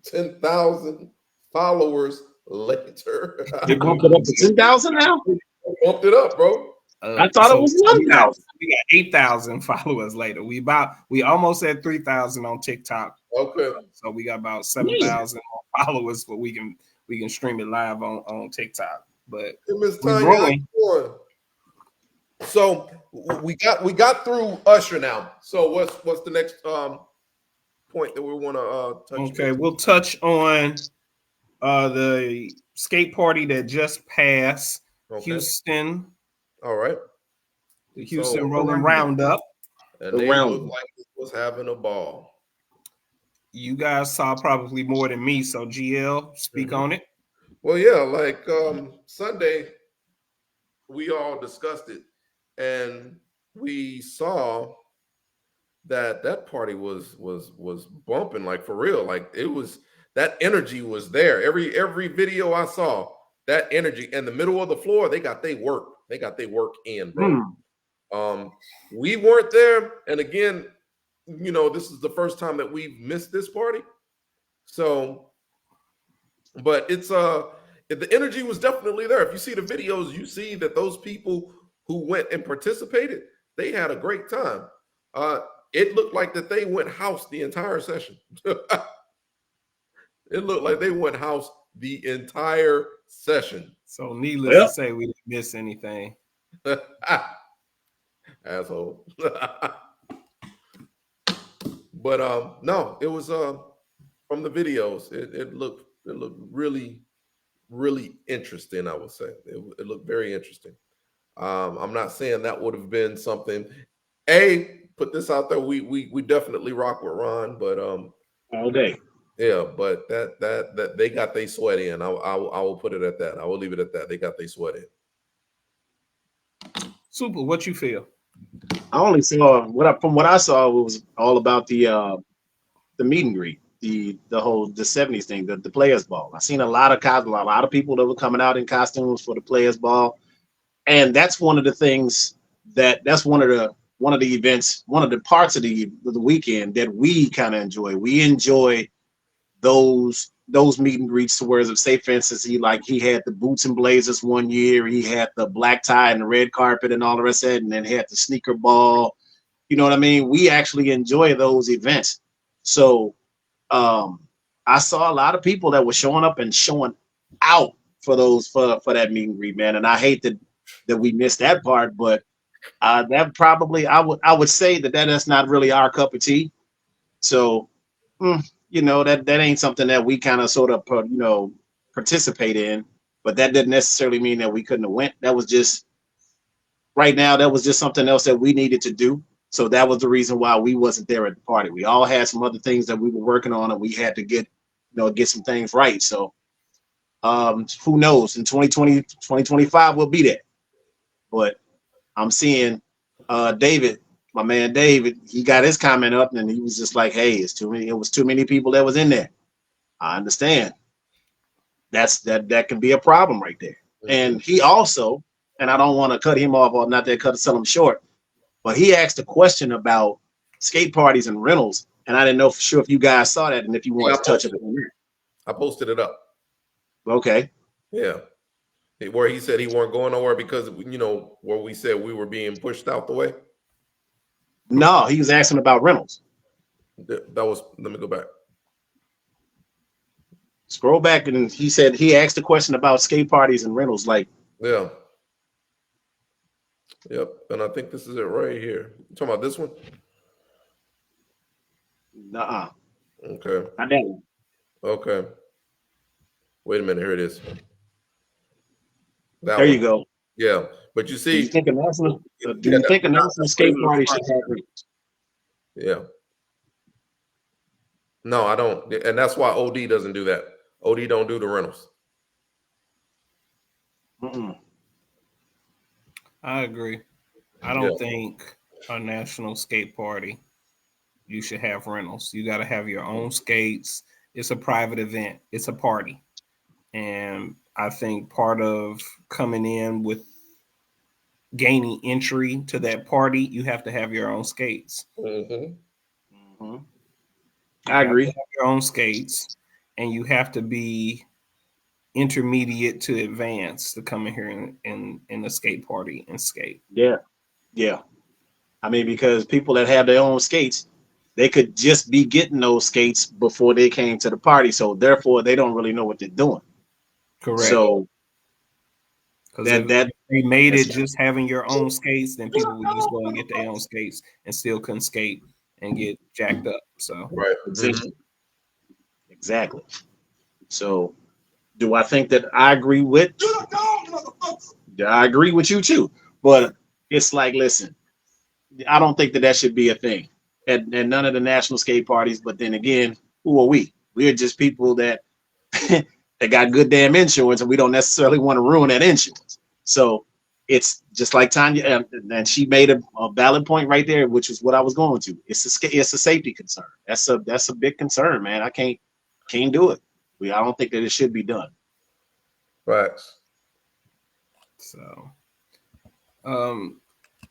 10,000 followers later. They bumped it up to 10,000 now? Bumped it up, bro. I thought it was 1,000. We got 8,000 followers later. We almost had 3,000 on TikTok. Okay. So we got about 7,000 followers, but we can stream it live on TikTok. But Miss Tanya, so we got through Usher now. So what's the next point that we want to touch? Okay, we'll touch on the skate party that just passed. Okay. Houston. All right. The Houston Rolling Roundup. And they look like it was having a ball. You guys saw probably more than me, so GL, speak on it. Well, yeah, like Sunday, we all discussed it, and we saw that party was bumping, like for real. Like it was, that energy was there. Every video I saw, that energy in the middle of the floor, they got their work in, bro. We weren't there, and again, you know, this is the first time that we've missed this party, so. But it's the energy was definitely there. If you see the videos, you see that those people who went and participated, they had a great time. It looked like that they went house the entire session. It looked like they went house the entire session. So needless to say, we didn't miss anything. Asshole. But no, it was from the videos, it looked really, really interesting, I would say. It looked very interesting. I'm not saying that would have been something. Put this out there. We definitely rock with Ron, but all day. Yeah, but that they got their sweat in. I will put it at that. I will leave it at that. They got their sweat in. Super. What you feel? I only saw from what I saw, it was all about the meet and greet. The 70s thing, the players ball. I seen a lot of people that were coming out in costumes for the players ball, and that's one of the things that's one of the events, one of the parts of the weekend that we kind of enjoy. We enjoy those meet and greets to where, say for instance, he had the boots and blazers one year, he had the black tie and the red carpet and all the rest of it, and then he had the sneaker ball. You know what I mean? We actually enjoy those events. So I saw a lot of people that were showing up and showing out for that meet and greet, man. And I hate that we missed that part. But that probably I would say that's not really our cup of tea. So that ain't something that we kind of sort of participate in. But that didn't necessarily mean that we couldn't have went. That was just right now. That was just something else that we needed to do. So that was the reason why we wasn't there at the party. We all had some other things that we were working on, and we had to get some things right. So who knows? In 2020, 2025, we'll be there. But I'm seeing David, my man David, he got his comment up, and he was just like, "Hey, it's too many. It was too many people that was in there." I understand. That can be a problem right there. Mm-hmm. And he also, and I don't want to cut him off or not that sell him short, but he asked a question about skate parties and rentals, and I didn't know for sure if you guys saw that and if you want to touch it. I posted it up. Okay. Yeah. Where he said he weren't going nowhere because where we said we were being pushed out the way. No, he was asking about rentals. That was. Let me go back. Scroll back, and he said he asked a question about skate parties and rentals. Like, yeah. Yep, and I think this is it right here. You talking about this one? Nuh-uh. Okay. Not that one. Okay. Wait a minute. Here it is. There you go. Yeah, but you see, do you think a national skate party should have rentals? Yeah. No, I don't, and that's why OD doesn't do that. OD don't do the rentals. Mm-mm. I agree. I don't think a national skate party you should have rentals. You got to have your own skates. It's a private event. It's a party. And I think part of coming in with gaining entry to that party, you have to have your own skates. Mm-hmm. Mm-hmm. I agree. You have your own skates, and you have to be intermediate to advanced to come in here in the skate party and skate. Yeah. I mean, because people that have their own skates, they could just be getting those skates before they came to the party, so therefore they don't really know what they're doing. Correct. So if they made it just having your own skates, then people would just go and get their own skates and still couldn't skate and get jacked up. So right. Exactly. So do I think that I agree with you too? But it's like, listen, I don't think that should be a thing at none of the national skate parties. But then again, who are we? We're just people that that got good damn insurance, and we don't necessarily want to ruin that insurance. So it's just like Tanya, and she made a valid point right there, which is what I was going to. It's a safety concern. That's a big concern, man. I can't do it. I don't think that it should be done. Facts. So,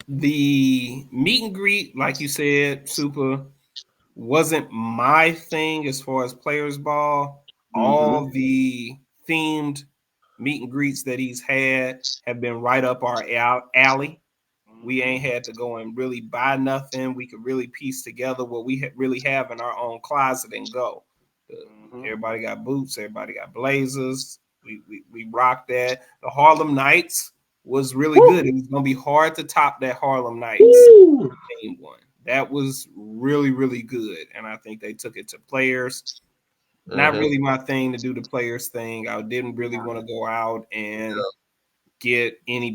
the meet and greet, like you said, Super, wasn't my thing as far as players ball. Mm-hmm. All the themed meet and greets that he's had have been right up our alley. We ain't had to go and really buy nothing. We could really piece together what we really have in our own closet and go. Mm-hmm. Everybody got boots. Everybody got blazers. We rocked that. The Harlem Nights was really good. It was going to be hard to top that Harlem Nights team one. That was really, really good. And I think they took it to players. Not really my thing to do the players thing. I didn't really want to go out and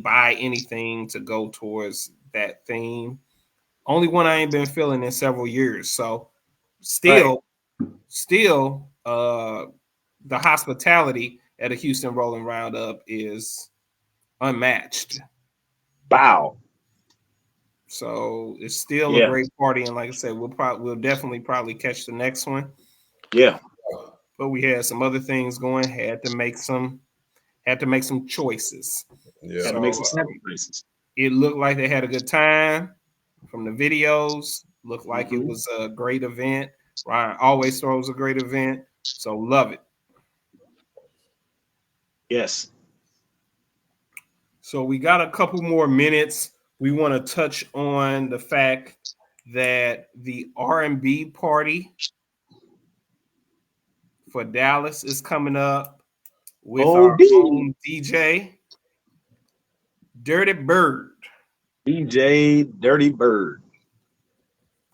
buy anything to go towards that theme. Only one I ain't been feeling in several years. So still, the hospitality at a Houston Rolling Roundup is unmatched. Wow. So it's still a great party, and like I said, we'll definitely probably catch the next one. Yeah. But we had some other things going. Had to make some choices. Yeah. Had to make some sacrifices. It looked like they had a good time from the videos. Looked like it was a great event. Ryan always throws a great event, so love it. Yes. So we got a couple more minutes. We want to touch on the fact that the R&B party for Dallas is coming up with our own DJ. Dirty Bird. DJ Dirty Bird.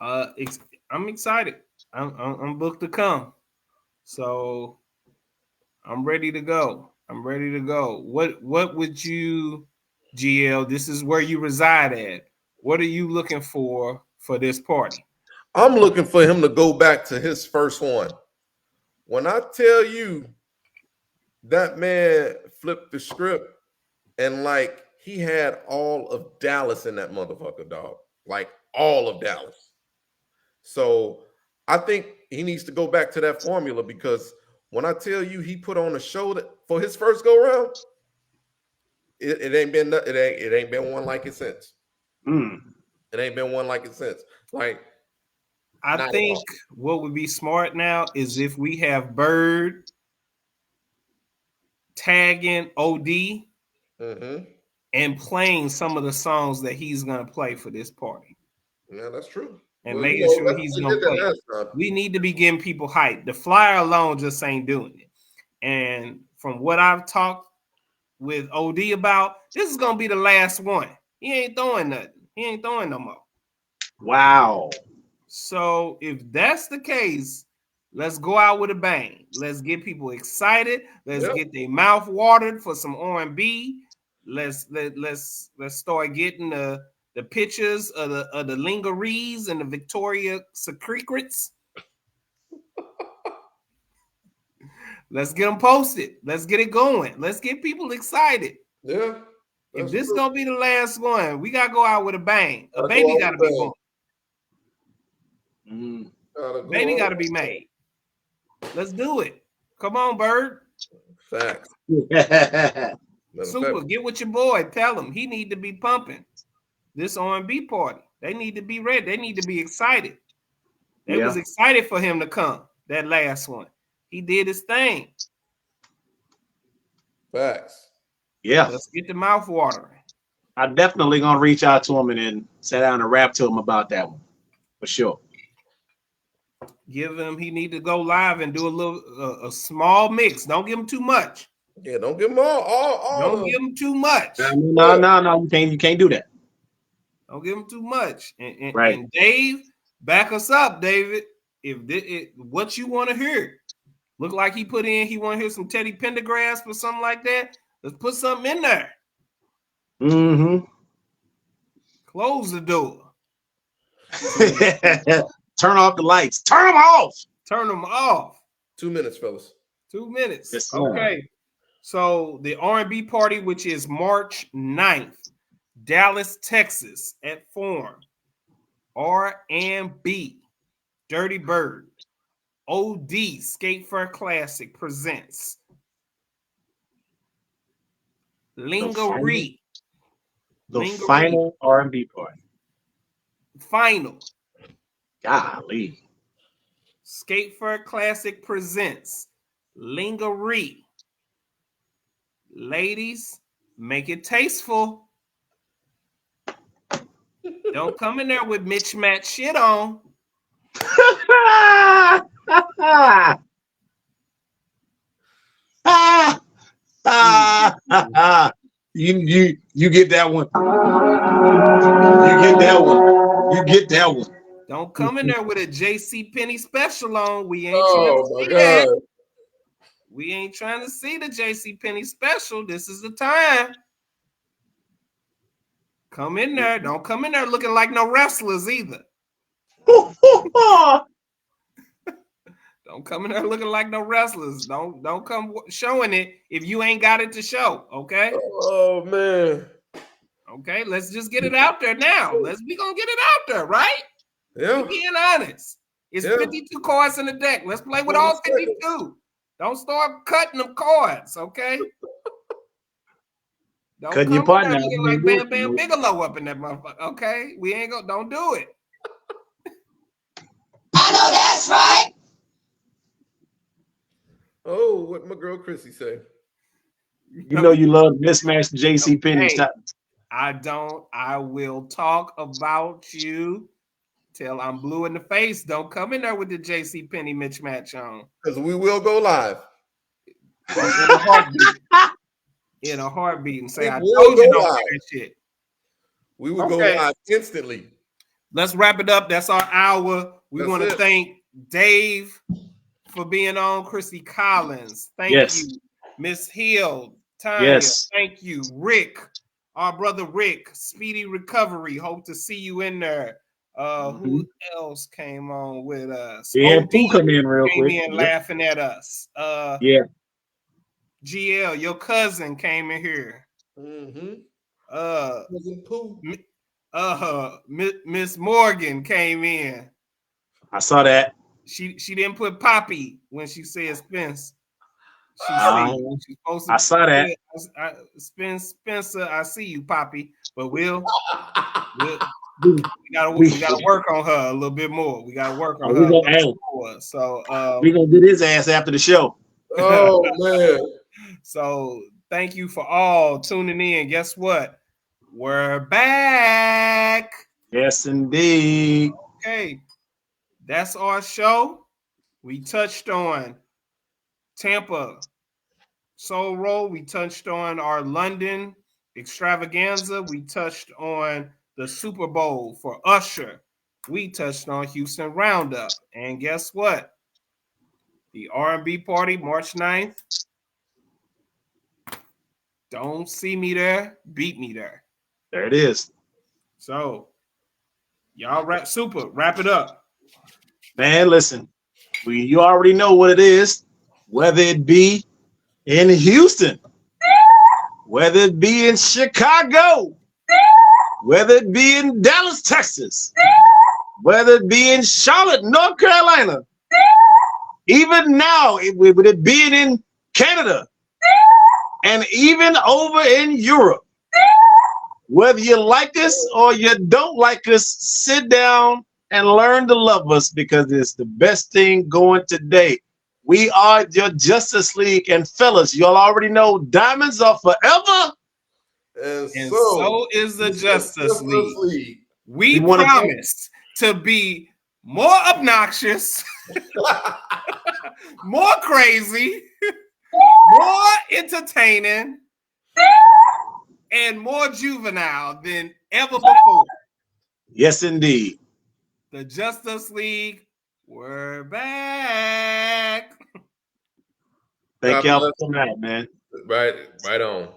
I'm excited. I'm booked to come. So I'm ready to go. What would you, GL? This is where you reside at. What are you looking for this party? I'm looking for him to go back to his first one. When I tell you that man flipped the script and like he had all of Dallas in that motherfucker, dog. Like all of Dallas. So I think he needs to go back to that formula because when I tell you he put on a show that for his first go round, it ain't been one like it since. It ain't been one like it since. Like I think what would be smart now is if we have Bird tagging OD and playing some of the songs that he's gonna play for this party. Yeah, that's true. And making sure he's gonna play. We need to be getting people hyped. The flyer alone just ain't doing it. And from what I've talked with OD about, this is gonna be the last one. He ain't throwing nothing. He ain't throwing no more. Wow. So if that's the case, let's go out with a bang. Let's get people excited. Let's get their mouth watered for some R&B. Let's start getting the pictures of the lingeries and the Victoria Secrets. Let's get them posted. Let's get it going. Let's get people excited. Yeah. If this is gonna be the last one, we gotta go out with a bang. A baby gotta be born. Baby gotta be made. Let's do it. Come on, Bird. Facts. Super, get with your boy. Tell him he need to be pumping this R&B party. They need to be ready. They need to be excited. They was excited for him to come. That last one, he did his thing. Facts. Yeah. Let's get the mouth watering. I'm definitely gonna reach out to him and then sit down and rap to him about that one for sure. Give him. He need to go live and do a little, a small mix. Don't give him too much. Yeah, don't give him all. Don't give him too much. No. You can't do that. Don't give him too much. And, right. And Dave, back us up, David. If what you want to hear, look like he put in. He want to hear some Teddy Pendergrass or something like that. Let's put something in there. Close the door. Turn off the lights. Turn them off. Turn them off. 2 minutes, fellas. 2 minutes. Yes, okay. So the R&B party, which is March 9th, Dallas, Texas, at Forum. R&B, Dirty Bird, OD, Skate Fair Classic presents Lingerie. The final R&B party. Final. Golly. Skate Fair Classic presents Lingerie. Ladies, make it tasteful. Don't come in there with mismatched shit on. You get that one. You get that one. You get that one. Don't come in there with a JC Penney special on. We ain't trying to see that. We ain't trying to see the JC Penney special. This is the time. Come in there. Don't come in there looking like no wrestlers either. Don't come in there looking like no wrestlers. Don't come showing it if you ain't got it to show. Okay. Oh man. Okay. Let's just get it out there now. We gonna get it out there, right? Yeah. We're being honest. It's 52 cards in the deck. Let's play with all 52. Don't start cutting them cards, okay? Don't Cutting your come in partner there looking like Bam Bam Bigelow up in that motherfucker, okay? We ain't gonna. Don't do it. I know that's right. Oh, what my girl Chrissy say? You know you love mismatched JC Penney. Hey, I don't. I will talk about you till I'm blue in the face. Don't come in there with the JC Penney mismatch on. Because we will go live. in a heartbeat and say, It "I will told you go don't live. do that shit." We would Okay. go live instantly. Let's wrap it up. That's our hour. We That's want to it. thank Dave for being on, Chrissy Collins. Thank Yes. you, Miss Hill, Tanya. Yes. Thank you, Rick, our brother Rick. Speedy recovery. Hope to see you in there. Who else came on with us? Yeah, OD Pooh come in real came quick. in Yep. laughing at us. Yeah. GL, your cousin came in here. Mm-hmm. Uh, Cousin Pooh. Miss Morgan came in. I saw that. She didn't put Poppy when she said Spence. She Uh, said she's supposed to. I saw that. Spencer, I see you, Poppy. But we We gotta work on her a little bit more. We gotta work on her a gonna, little hey, bit more. So we gonna get his ass after the show. Oh man. So thank you for all tuning in. Guess what? We're back. Yes, indeed. Okay, that's our show. We touched on Tampa Soul Roll. We touched on our London extravaganza. We touched on the Super Bowl for Usher. We touched on Houston Roundup. And guess what? The R&B party, March 9th. Don't see me there, beat me there. There it is. So, y'all wrap it up. Man, listen, you already know what it is, whether it be in Houston, whether it be in Chicago, whether it be in Dallas, Texas, whether it be in Charlotte, North Carolina, even now, with it being in Canada, and even over in Europe. Whether you like us or you don't like us, sit down and learn to love us because it's the best thing going today. We are your Justice League, and fellas, y'all already know diamonds are forever. And And so so is the Justice League. We wanna promise to be more obnoxious, more crazy, more entertaining, and more juvenile than ever before. Yes, indeed. The Justice League, we're back. Thank God y'all bless. for coming out, man. Right on.